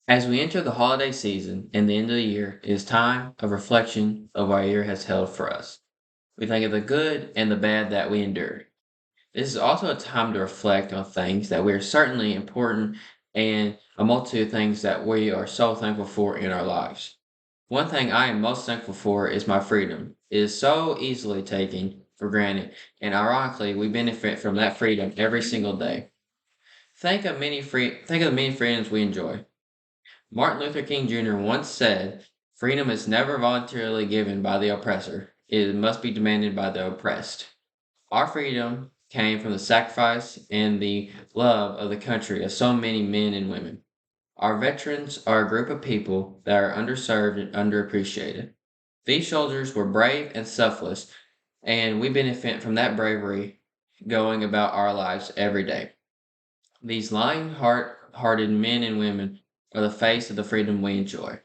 As we enter the holiday season and the end of the year, it is time of reflection of what our year has held for us. We think of the good and the bad that we endured. This is also a time to reflect on things that we are certainly important and a multitude of things that we are so thankful for in our lives. One thing I am most thankful for is my freedom. It is so easily taken for granted, and ironically, we benefit from that freedom every single day. Think of the many freedoms we enjoy. Martin Luther King Jr. once said, "Freedom is never voluntarily given by the oppressor, it must be demanded by the oppressed." Our freedom came from the sacrifice and the love of the country of so many men and women. Our veterans are a group of people that are underserved and underappreciated. These soldiers were brave and selfless, and we benefit from that bravery going about our lives every day. These hearted men and women are the face of the freedom we enjoy.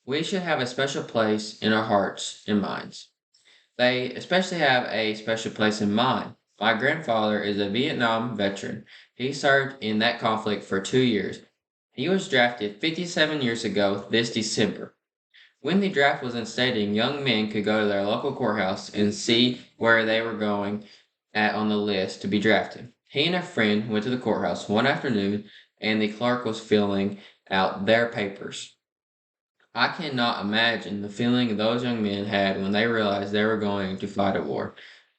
We should have a special place in our hearts and minds. They especially have a special place in mine. My grandfather is a Vietnam veteran. He served in that conflict for 2 years. He was drafted 57 years ago this December. When the draft was instated, young men could go to their local courthouse and see where they were going at on the list to be drafted. He and a friend went to the courthouse one afternoon and the clerk was filling out their papers. I cannot imagine the feeling those young men had when they realized they were going to fight a war.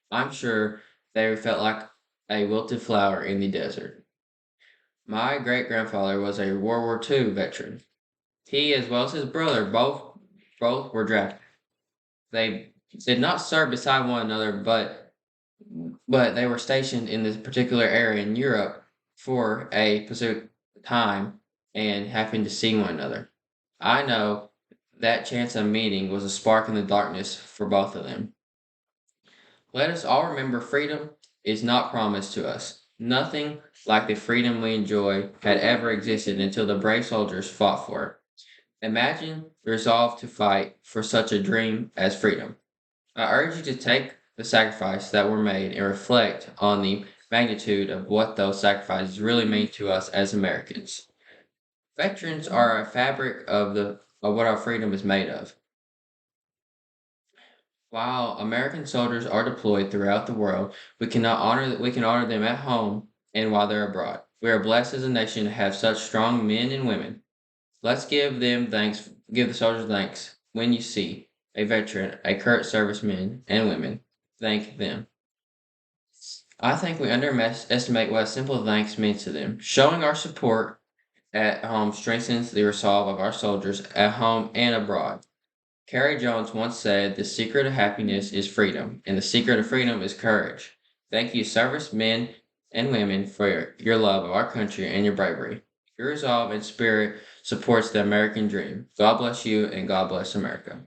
I'm sure they felt like a wilted flower in the desert. My great grandfather was a World War II veteran. He, as well as his brother, both were drafted. They did not serve beside one another, but they were stationed in this particular area in Europe for a specific time and happened to see one another. I know that chance of meeting was a spark in the darkness for both of them. Let us all remember freedom is not promised to us. Nothing like the freedom we enjoy had ever existed until the brave soldiers fought for it. Imagine the resolve to fight for such a dream as freedom. I urge you to take the sacrifices that were made and reflect on the magnitude of what those sacrifices really mean to us as Americans. Veterans are a fabric of what our freedom is made of. While American soldiers are deployed throughout the world, we can honor them at home and while they're abroad. We are blessed as a nation to have such strong men and women. Let's give the soldiers thanks when you see a veteran, a current servicemen and women. Thank them. I think we underestimate what a simple thanks means to them. Showing our support at home strengthens the resolve of our soldiers at home and abroad. Carrie Jones once said, "The secret of happiness is freedom, and the secret of freedom is courage." Thank you, servicemen and women, for your love of our country and your bravery. Your resolve and spirit supports the American dream. God bless you, and God bless America.